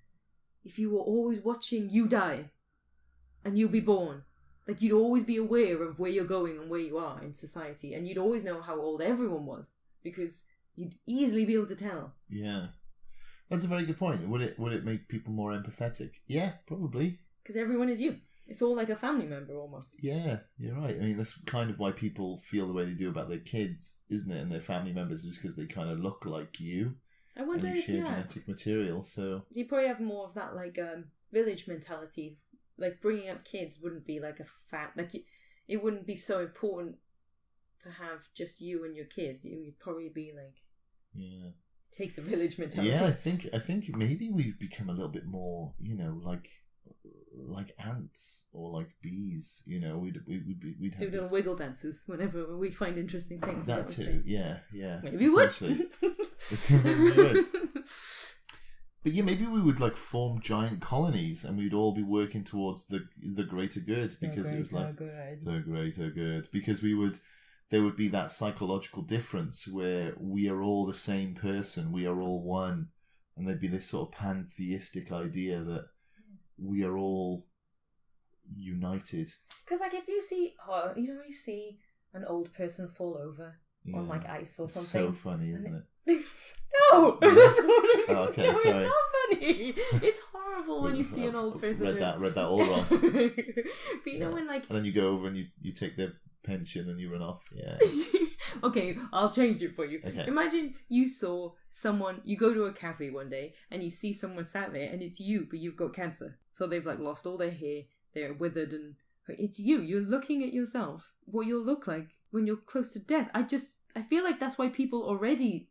if you were always watching you die and you be born? Like, you'd always be aware of where you're going and where you are in society, and you'd always know how old everyone was, because you'd easily be able to tell. Yeah. That's a very good point. Would it make people more empathetic? Yeah, probably. Because everyone is you. It's all like a family member almost. Yeah, you're right. I mean, that's kind of why people feel the way they do about their kids, isn't it? And their family members, is because they kind of look like you. I wonder and you if share genetic material, so... You probably have more of that, like, village mentality. Like, bringing up kids wouldn't be like a like, it wouldn't be so important to have just you and your kid. It would probably be like... Yeah. Takes a village mentality. Yeah, I think maybe we've become a little bit more, you know, like ants or like bees. You know, we'd have do little wiggle dances whenever we find interesting things. That too, yeah. Maybe we would. We would. But yeah, maybe we would like form giant colonies, and we'd all be working towards the greater good, because it was like the greater good, because there would be that psychological difference where we are all the same person, we are all one, and there'd be this sort of pantheistic idea that we are all united. Because, like, if you see, you see an old person fall over on like ice or something. It's so funny, isn't it? No, okay, no, sorry. It's not funny. It's horrible when you see an old person. Read that all wrong. But you know when like, and then you go over and you take their pension and you run off. Yeah. Okay, I'll change it for you. Okay. Imagine you saw someone, you go to a cafe one day and you see someone sat there and it's you, but you've got cancer. So they've like lost all their hair, they're withered, and it's you. You're looking at yourself, what you'll look like when you're close to death. I feel like that's why people already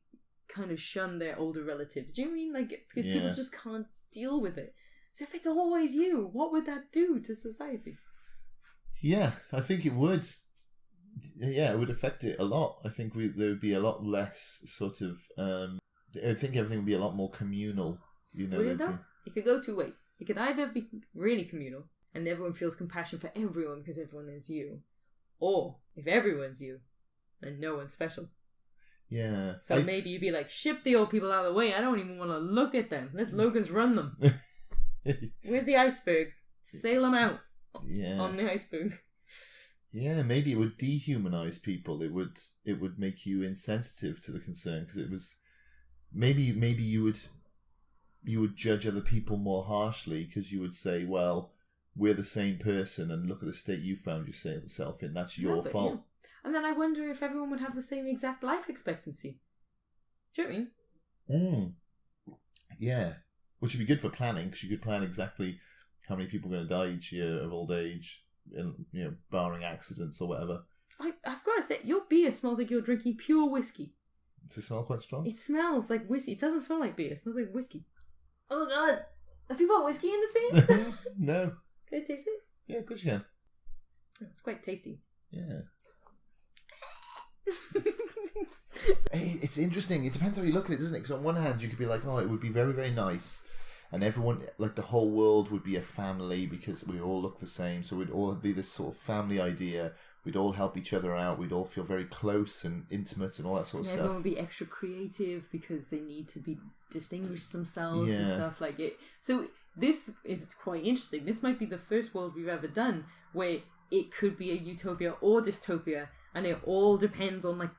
kind of shun their older relatives. Do you know what I mean? Like, because people just can't deal with it. So if it's always you, what would that do to society? Yeah, I think it would. Yeah, it would affect it a lot. I think there would be a lot less sort of... I think everything would be a lot more communal. You know, would it though? it could go two ways. It could either be really communal and everyone feels compassion for everyone because everyone is you, or if everyone's you, then no one's special. Yeah. So maybe you'd be like, ship the old people out of the way. I don't even want to look at them. Let's Logan's run them. Where's the iceberg? Sail them out on the iceberg. Yeah, maybe it would dehumanize people. It would make you insensitive to the concern, because it was maybe you would judge other people more harshly, because you would say, well, we're the same person, and look at the state you found yourself in. That's your fault. Yeah. And then I wonder if everyone would have the same exact life expectancy. Do you know what I mean? Yeah, which would be good for planning, because you could plan exactly how many people are going to die each year of old age, and barring accidents or whatever. I've got to say, your beer smells like you're drinking pure whiskey. Does it smell quite strong? It smells like whiskey. It doesn't smell like beer. It smells like whiskey. Oh god! Have you put whiskey in this beer? No. Can I taste it? Yeah, of course you can. It's quite tasty. Yeah. It's interesting. It depends how you look at it, doesn't it? Because on one hand, you could be like, oh, it would be very, very nice, and everyone, like the whole world, would be a family because we all look the same. So we'd all be this sort of family idea. We'd all help each other out. We'd all feel very close and intimate and all that sort of stuff. Everyone would be extra creative because they need to be distinguish themselves and stuff like it. So this is quite interesting. This might be the first world we've ever done where it could be a utopia or dystopia, and it all depends on like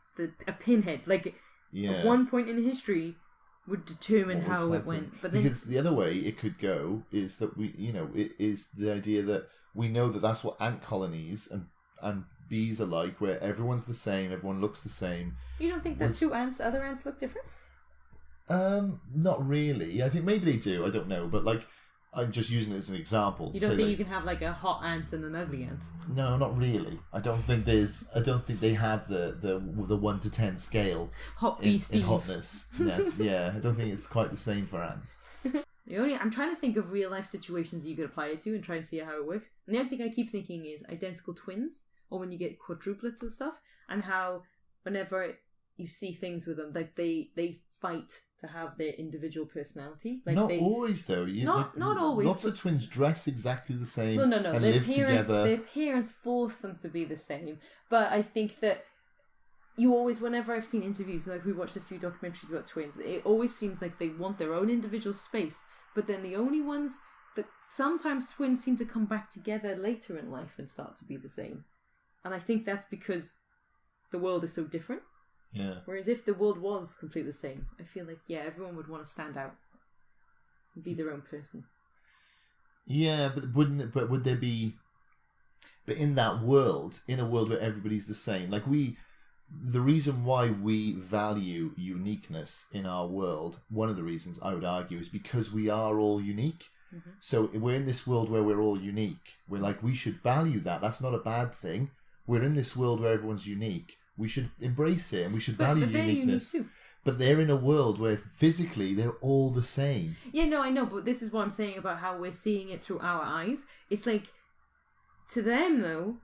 a pinhead. Like at one point in history would determine how it went. But then, because the other way it could go is that it is the idea that we know that that's what ant colonies and bees are like, where everyone's the same, everyone looks the same. You don't think that other ants look different? Not really. I think maybe they do. I don't know, but like, I'm just using it as an example. You don't think you can have like a hot ant and an ugly ant? No, not really. I don't think they have the 1 to 10 scale. Hot bee Steve. In hotness. Yes, yeah. I don't think it's quite the same for ants. I'm trying to think of real life situations you could apply it to and try and see how it works. And the other thing I keep thinking is identical twins, or when you get quadruplets and stuff, and how whenever you see things with them, like they fight to have their individual personality. Like always though. Not always. Lots of twins dress exactly the same. No. And live together. Their parents force them to be the same. But I think that you always, whenever I've seen interviews, like we watched a few documentaries about twins, it always seems like they want their own individual space. But then the only ones that sometimes twins seem to come back together later in life and start to be the same. And I think that's because the world is so different. Yeah. Whereas if the world was completely the same, I feel like, everyone would want to stand out and be their own person. Yeah, but would there be... But in that world, in a world where everybody's the same, like the reason why we value uniqueness in our world, one of the reasons I would argue, is because we are all unique. Mm-hmm. So we're in this world where we're all unique. We're like, we should value that. That's not a bad thing. We're in this world where everyone's unique. We should embrace it and we should value uniqueness. Unique too. But they're in a world where physically they're all the same. Yeah, no, I know, but this is what I'm saying about how we're seeing it through our eyes. It's like, to them though,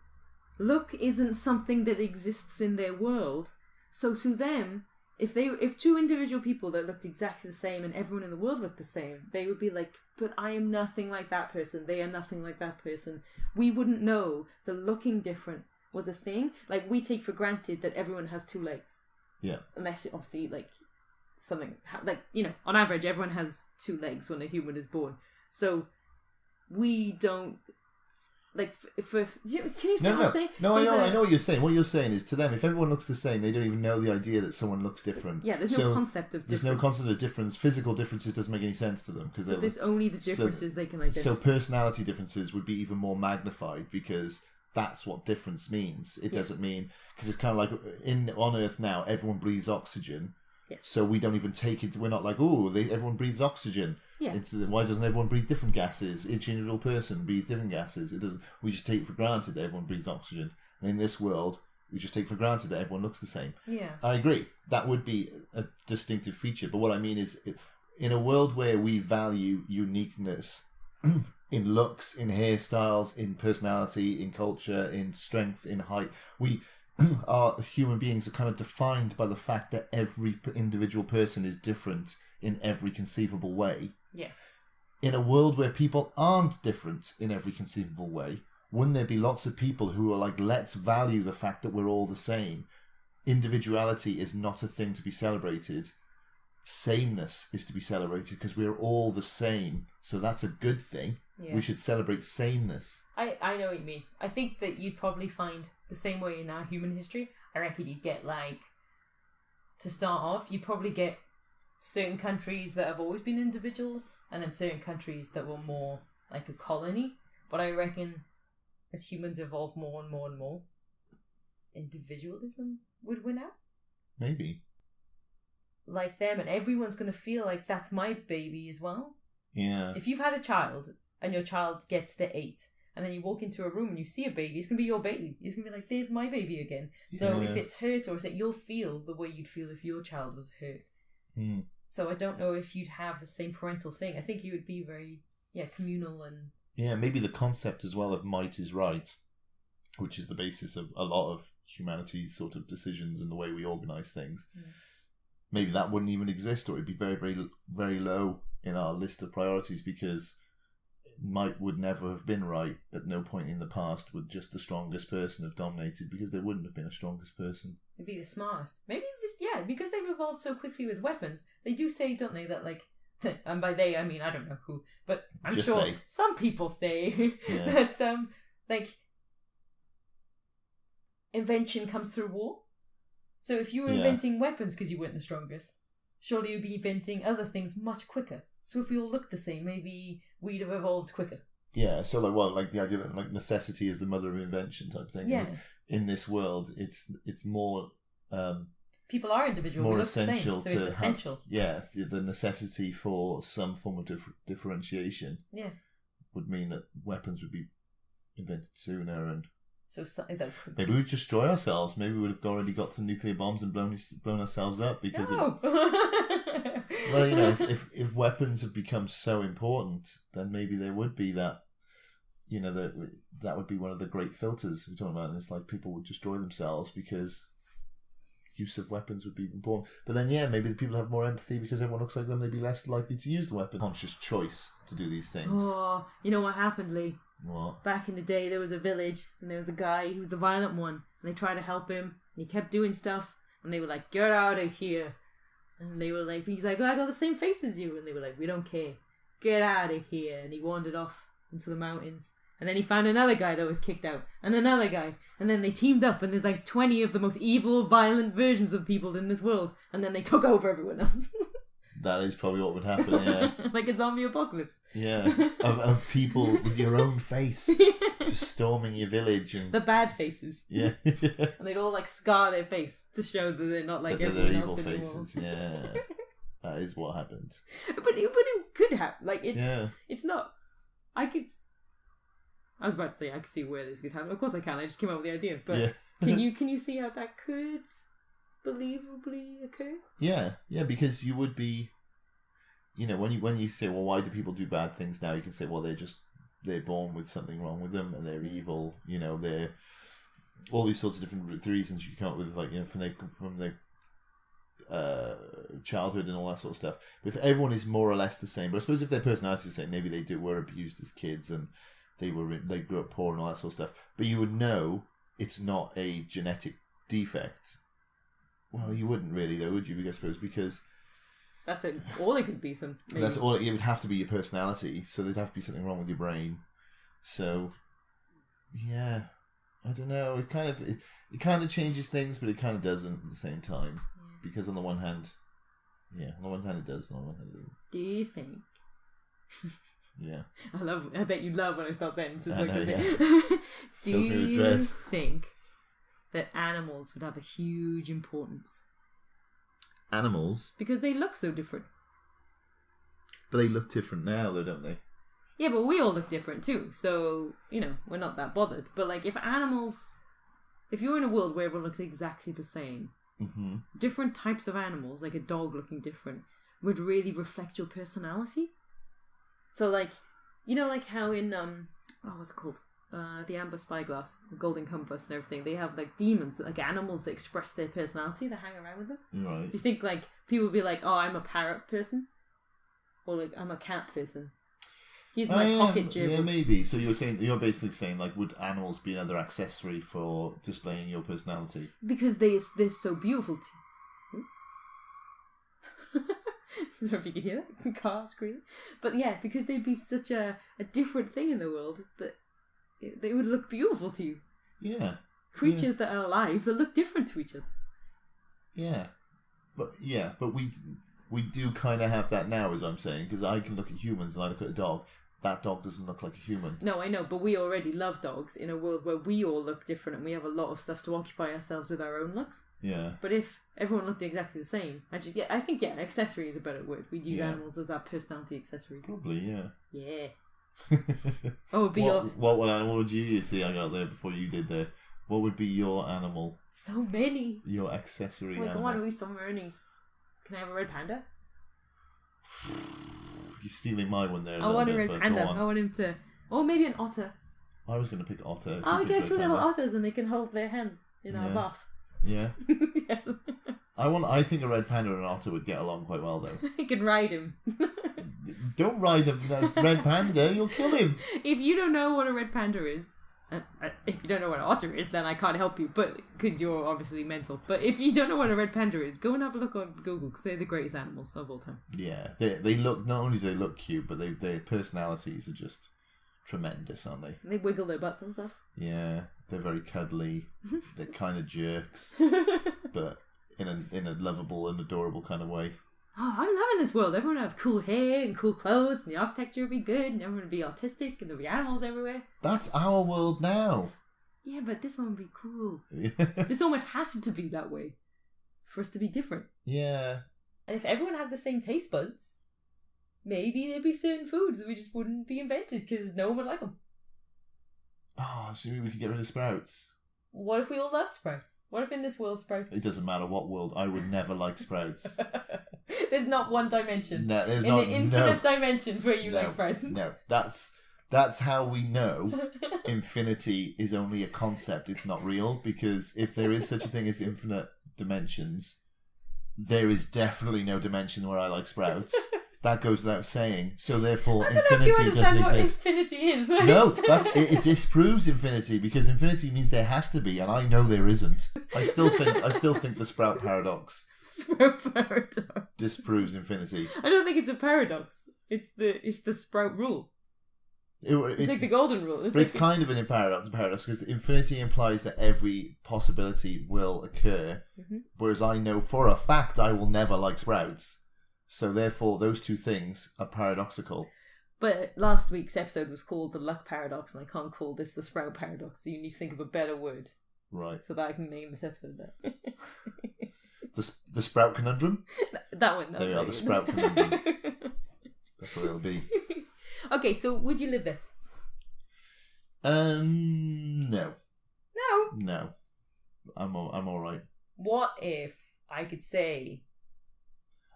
look isn't something that exists in their world. So to them, if two individual people that looked exactly the same and everyone in the world looked the same, they would be like, but I am nothing like that person. They are nothing like that person. We wouldn't know that looking different was a thing. Like, we take for granted that everyone has 2 legs. Yeah. Unless, obviously, like, something... Like, on average, everyone has 2 legs when a human is born. So, we don't... Like, can you see what I'm saying? No, I know what you're saying. What you're saying is, to them, if everyone looks the same, they don't even know the idea that someone looks different. Yeah, there's no concept of difference. There's no concept of difference. Physical differences doesn't make any sense to them. So there's only the differences they can identify. So personality differences would be even more magnified, because that's what difference means. It doesn't mean... Because it's kind of like, on Earth now, everyone breathes oxygen. Yes. So we don't even take it... We're not like, everyone breathes oxygen. Yeah. Why doesn't everyone breathe different gases? Each individual person breathes different gases. It doesn't. We just take for granted that everyone breathes oxygen. And in this world, we just take for granted that everyone looks the same. Yeah. I agree. That would be a distinctive feature. But what I mean is, in a world where we value uniqueness in looks, in hairstyles, in personality, in culture, in strength, in height, our human beings are kind of defined by the fact that every individual person is different in every conceivable way. Yeah. in a world where people aren't different in every conceivable way, wouldn't there be lots of people who are like, let's value the fact that we're all the same? Individuality is not a thing to be celebrated. Sameness is to be celebrated because we're all the same. So that's a good thing. Yeah. We should celebrate sameness. I know what you mean. I think that you'd probably find the same way in our human history. I reckon you'd get like, to start off, you'd probably get certain countries that have always been individual and then certain countries that were more like a colony. But I reckon as humans evolve more and more and more, individualism would win out. Maybe. Like them, and everyone's going to feel like that's my baby as well. Yeah. If you've had a child and your child gets to 8 and then you walk into a room and you see a baby, it's going to be your baby. It's going to be like, there's my baby again. So if it's hurt or that, you'll feel the way you'd feel if your child was hurt. Mm. So I don't know if you'd have the same parental thing. I think you would be very, communal and... Yeah, maybe the concept as well of might is right, which is the basis of a lot of humanity's sort of decisions and the way we organise things. Mm. Maybe that wouldn't even exist, or it'd be very, very, very low in our list of priorities, because might would never have been right. At no point in the past would just the strongest person have dominated, because there wouldn't have been a strongest person. It'd be the smartest. Maybe because they've evolved so quickly with weapons. They do say, don't they, that like, and by they I mean I don't know who, but I'm Just sure they. some people say Yeah. that like invention comes through war. So if you were inventing weapons because you weren't the strongest, surely you'd be inventing other things much quicker. So if we all looked the same, maybe we'd have evolved quicker. Yeah, so like the idea that like necessity is the mother of invention type thing. Yeah. In this world, it's more people are it's individual. more We look the essential same, so to it's essential. have the necessity for some form of differentiation. Yeah. Would mean that weapons would be invented sooner, and So maybe we'd destroy ourselves. Maybe we would have already got to nuclear bombs and blown ourselves up because no. well, if weapons have become so important, then maybe there would be that, that would be one of the great filters we're talking about. And it's like people would destroy themselves because use of weapons would be important. But then, maybe the people have more empathy because everyone looks like them. They'd be less likely to use the weapon. Conscious choice to do these things. Oh, you know what happened, Lee? What? Back in the day, there was a village, and there was a guy who was the violent one, and they tried to help him, and he kept doing stuff, and they were like, get out of here. And they were like, he's like, I got the same face as you. And they were like, we don't care. Get out of here. And he wandered off into the mountains. And then he found another guy that was kicked out. And another guy. And then they teamed up. And there's like 20 of the most evil, violent versions of people in this world. And then they took over everyone else. That is probably what would happen, yeah. Like a zombie apocalypse. Yeah. Of people with your own face just storming your village. And the bad faces. yeah. And they'd all like scar their face to show that they're not like That everyone they're else evil anymore. faces, yeah. That is what happened. But it could happen. Like Yeah. it's not. I was about to say I could see where this could happen. Of course I can. I just came up with the idea. But Yeah. can you see how that could believably occur? Yeah, because you would be, when you say, well, why do people do bad things now? You can say, well, they're born with something wrong with them and they're evil. They're all these sorts of different reasons you can come up with, like from their childhood and all that sort of stuff. But if everyone is more or less the same, but I suppose if their personality is the same, maybe they were abused as kids and they grew up poor and all that sort of stuff. But you would know it's not a genetic defect. Well, you wouldn't really, though, would you? I suppose because that's it. All it could be some. Maybe. that's all. It would have to be your personality. So there'd have to be something wrong with your brain. So, yeah, I don't know. It kind of changes things, but it kind of doesn't at the same time. Yeah. Because on the one hand, on the one hand it does, on the one hand it doesn't. Do you think? Yeah. I bet you love when I start sentences like know, this. yeah. Do Fills me with you dread. think that animals would have a huge importance? Animals? Because they look so different. But they look different now, though, don't they? Yeah, but we all look different too. So, we're not that bothered. But, like, if you're in a world where everyone looks exactly the same, Mm-hmm. different types of animals, like a dog looking different, would really reflect your personality. So, like, like how in, what's it called? The Amber Spyglass, the Golden Compass and everything, they have, like, demons, like animals that express their personality, that hang around with them. Right. You think, like, people would be like, oh, I'm a parrot person? Or, like, I'm a cat person? He's my pocket gerbil. Yeah, maybe. So you're basically saying, like, would animals be another accessory for displaying your personality? Because they're so beautiful to you. I don't know if you could hear that. Car screaming. But yeah, because they'd be such a different thing in the world that they would look beautiful to you. Yeah. Creatures that are alive that look different to each other. Yeah. But we do kind of have that now, as I'm saying, because I can look at humans and I look at a dog. That dog doesn't look like a human. No, I know, but we already love dogs in a world where we all look different and we have a lot of stuff to occupy ourselves with our own looks. Yeah. But if everyone looked exactly the same, I think accessory is a better word. We'd use animals as our personality accessories. Probably, yeah. Yeah. What animal would you see I got there before you did there? What would be your animal? So many. Your accessory animal. animal. Why do we so many? Can I have a red panda? You're stealing my one there. I want a red panda. I want him to. Or maybe an otter. I was going to pick otter. We get two little otters and they can hold their hands in our bath. Yeah. Yeah. I think a red panda and an otter would get along quite well, though. You can ride him. Don't ride a red panda. You'll kill him. If you don't know what a red panda is, if you don't know what an otter is, then I can't help you, but because you're obviously mental. But if you don't know what a red panda is, go and have a look on Google, because they're the greatest animals of all time. Yeah, they look, not only do they look cute, but their personalities are just tremendous, aren't they? They wiggle their butts and stuff. Yeah, they're very cuddly. They're kind of jerks, but in a lovable and adorable kind of way. Oh, I'm loving this world. Everyone will have cool hair and cool clothes, and the architecture will be good, and everyone will be autistic, and there'll be animals everywhere. That's our world now. Yeah, but this one would be cool. Yeah. This one would have to be that way for us to be different. Yeah. And if everyone had the same taste buds, maybe there'd be certain foods that we just wouldn't be invented because no one would like them. Oh, so maybe we could get rid of sprouts. What if we all loved sprouts? What if in this world sprouts... It doesn't matter what world. I would never like sprouts. There's not one dimension. No, there's in the infinite dimensions where you like sprouts. No, that's how we know infinity is only a concept. It's not real, because if there is such a thing as infinite dimensions, there is definitely no dimension where I like sprouts. That goes without saying. So therefore, infinity doesn't exist. Infinity is. No, it disproves infinity, because infinity means there has to be, and I know there isn't. I still think the sprout paradox. Sprout paradox disproves infinity. I don't think it's a paradox. It's the sprout rule. It's like the golden rule. It's kind of an paradox because infinity implies that every possibility will occur, whereas I know for a fact I will never like sprouts. So therefore, those two things are paradoxical. But last week's episode was called the luck paradox, and I can't call this the sprout paradox. So you need to think of a better word, right? So that I can name this episode that. The Sprout Conundrum. That one. There we are. The Sprout Conundrum. That's what it'll be. Okay, so would you live there? No. No. I'm all right. What if I could say?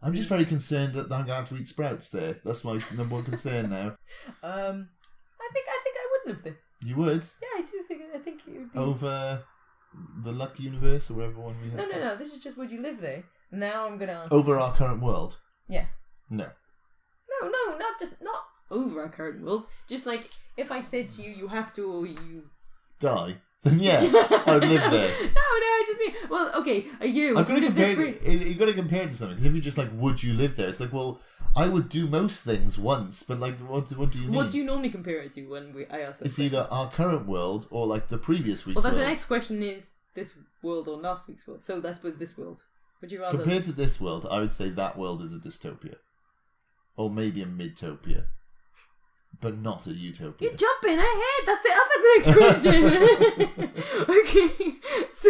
I'm just very concerned that I'm going to have to eat sprouts there. That's my number one concern now. I think I would live there. You would? Yeah, I do think. I think it would be over the Luck universe or wherever one we have. No. This is just would you live there? Now I'm going to ask. Over our current world. Yeah. No, not over our current world. Just like if I said to you, you have to, or you die. Then yeah, I'd live there. No, I just mean, well, okay, a year. I've got to compare. You've got to compare it to something, because if you're just like, would you live there? It's like, well, I would do most things once, but like, what do you mean? What do you normally compare it to when I ask that? It's either our current world or like the previous week's world. world. The next question is this world or last week's world. So I suppose this world. Would you rather compared to this world? I would say that world is a dystopia, or maybe a midtopia. But not a utopia. You're jumping ahead. That's the other next question. Okay. So...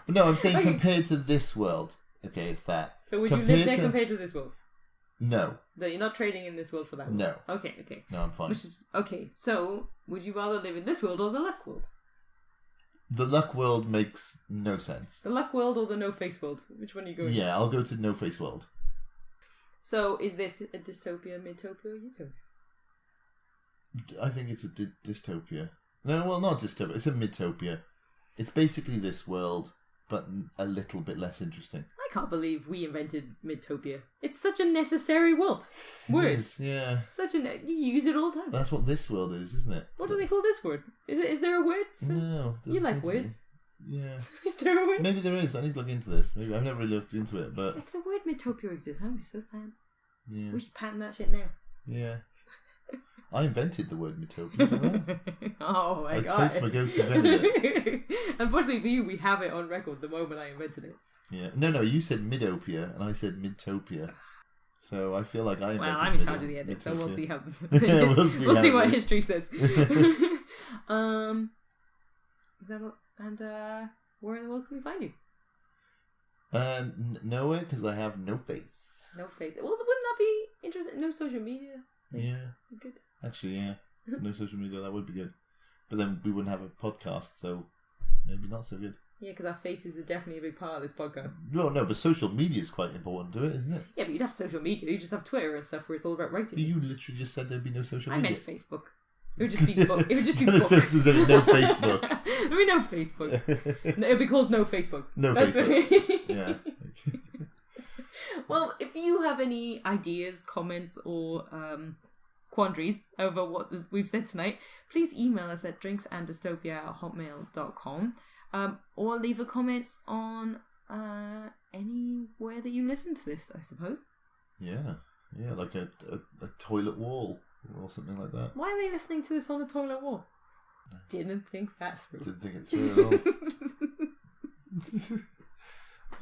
No, I'm saying compared to this world. Okay, it's that. So would you live there compared to this world? No. But you're not trading in this world for that world? No. Okay. No, I'm fine. Okay, so would you rather live in this world or the luck world? The luck world makes no sense. The luck world or the no-face world? Which one are you going Yeah, I'll go to no-face world. So is this a dystopia, midtopia, or utopia? I think it's a dystopia. No, well, not dystopia. It's a midtopia. It's basically this world, but a little bit less interesting. I can't believe we invented Midtopia. It's such a necessary word. It is, yeah. You use it all the time. That's what this world is, isn't it? What do they call this word? Is there a word? No. You like words? Yeah. Is there a word? Maybe there is. I need to look into this. Maybe I've never really looked into it, but If the word Midtopia exists, I would be so sad. yeah. We should patent that shit now. Yeah. I invented the word Midtopia. You know that? Oh my I god. totes my goats invented it. Unfortunately for you, we have it on record the moment I invented it. Yeah. No, you said Midopia and I said Midtopia. So I feel like I invented Well, I'm in charge of the edit, so we'll see how we'll see we'll how see it what is. history says. Is that all? And where in the world can we find you? Nowhere, because I have no face. No faith. Well, wouldn't that be interesting? No social media. Yeah. Good. Actually, yeah. No social media, that would be good. But then we wouldn't have a podcast, so maybe not so good. Yeah, because our faces are definitely a big part of this podcast. No, but social media is quite important to it, isn't it? Yeah, but you'd have social media. You just have Twitter and stuff where it's all about writing. You literally just said there'd be no social I media. meant Facebook. It would just be book. It would just be The book. sense was there was no Facebook. There'd be no Facebook. No, it'd be called No Facebook. No That's Facebook. Yeah. Well, if you have any ideas, comments, or quandaries over what we've said tonight, please email us at drinksandystopia@hotmail.com, or leave a comment on anywhere that you listen to this, I suppose. Yeah, like a toilet wall or something like that. Why are they listening to this on the toilet wall? Didn't think that through. Didn't think it through at all.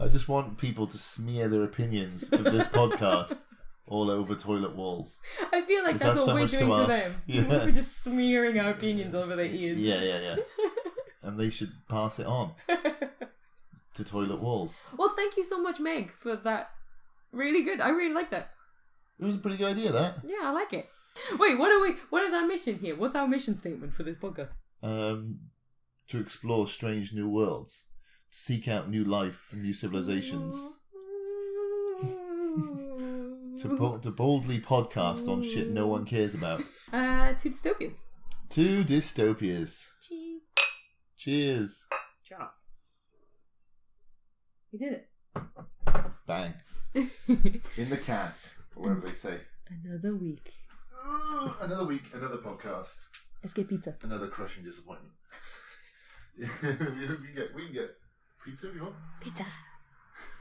I just want people to smear their opinions of this podcast all over toilet walls. I feel like Is that's that what so we're much to doing to ask? them. Yeah. We're just smearing our opinions over their ears. Yeah. And they should pass it on to toilet walls. Well, thank you so much, Meg, for that. Really good. I really like that. It was a pretty good idea, that. Yeah, I like it. Wait, what is our mission here? What's our mission statement for this podcast? To explore strange new worlds, to seek out new life and new civilizations, to boldly podcast on shit no one cares about. To dystopias. To dystopias. Cheers. Cheers. We did it. Bang. In the can, or whatever they say. Another week. Another week, another podcast. Let's get pizza. Another crushing disappointment. we can get pizza if you want. Pizza.